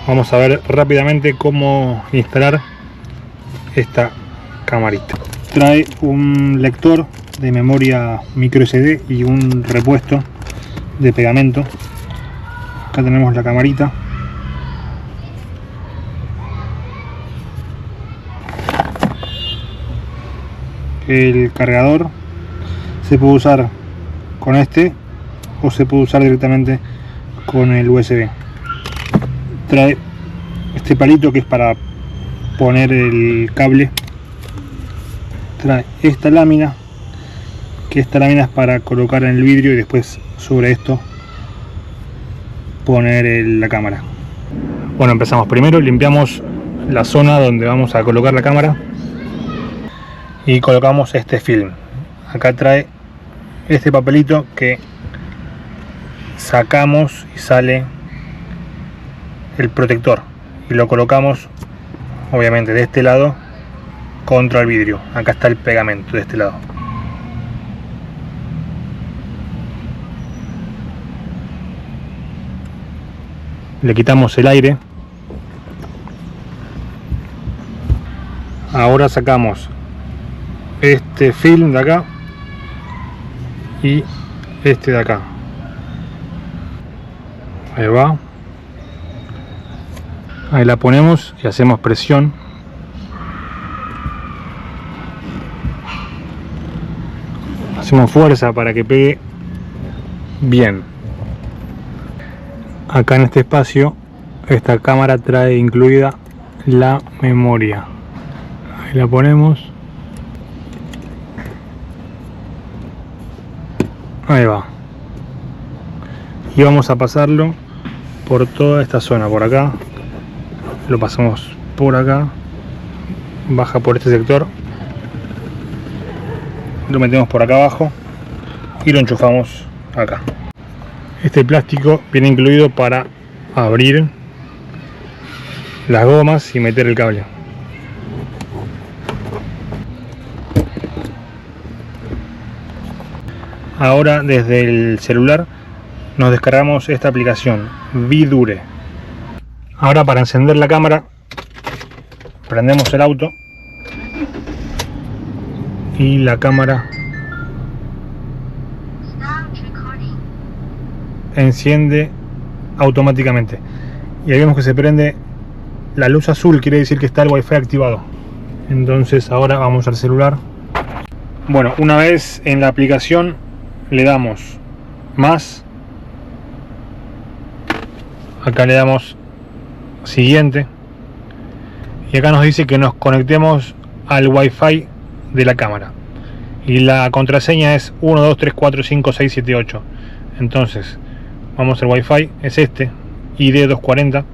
Vamos a ver rápidamente cómo instalar esta camarita. Trae un lector de memoria micro SD y un repuesto de pegamento. Acá tenemos la camarita. El cargador se puede usar con este o se puede usar directamente con el USB. Trae este palito que es para poner el cable. Trae esta lámina, que esta lámina es para colocar en el vidrio y después sobre esto poner la cámara. Bueno, empezamos. Primero limpiamos la zona donde vamos a colocar la cámara y colocamos este film. Acá trae este papelito que sacamos y sale el protector y lo colocamos obviamente de este lado contra el vidrio. Acá está el pegamento de este lado. Le quitamos el aire. Ahora sacamos este film de acá y este de acá. Ahí va. Ahí la ponemos y hacemos presión. Hacemos fuerza para que pegue bien. Acá en este espacio, esta cámara trae incluida la memoria. Ahí la ponemos. Ahí va. Y vamos a pasarlo por toda esta zona, por acá. Lo pasamos por acá, baja por este sector, lo metemos por acá abajo y lo enchufamos acá. Este plástico viene incluido para abrir las gomas y meter el cable. Ahora desde el celular nos descargamos esta aplicación Vidure. Ahora para encender la cámara prendemos el auto y la cámara enciende automáticamente y ahí vemos que se prende la luz azul, quiere decir que está el Wi-Fi activado. Entonces ahora vamos al celular. Bueno, una vez en la aplicación le damos más, acá le damos siguiente y acá nos dice que nos conectemos al Wi-Fi de la cámara y la contraseña es 12345678. Entonces vamos al Wi-Fi, es este ID 240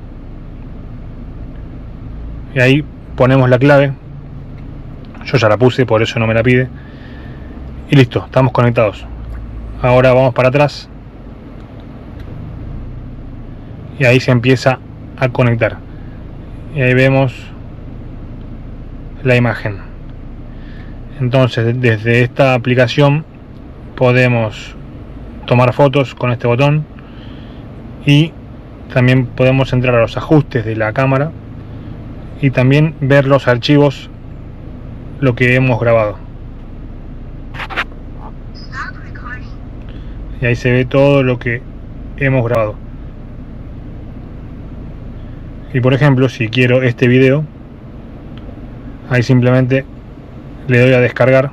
y ahí ponemos la clave. Yo ya la puse, por eso no me la pide y listo, estamos conectados. Ahora vamos para atrás y ahí se empieza a conectar y ahí vemos la imagen. Entonces desde esta aplicación podemos tomar fotos con este botón y también podemos entrar a los ajustes de la cámara y también ver los archivos, lo que hemos grabado. Y ahí se ve todo lo que hemos grabado. Y por ejemplo, si quiero este video, ahí simplemente le doy a descargar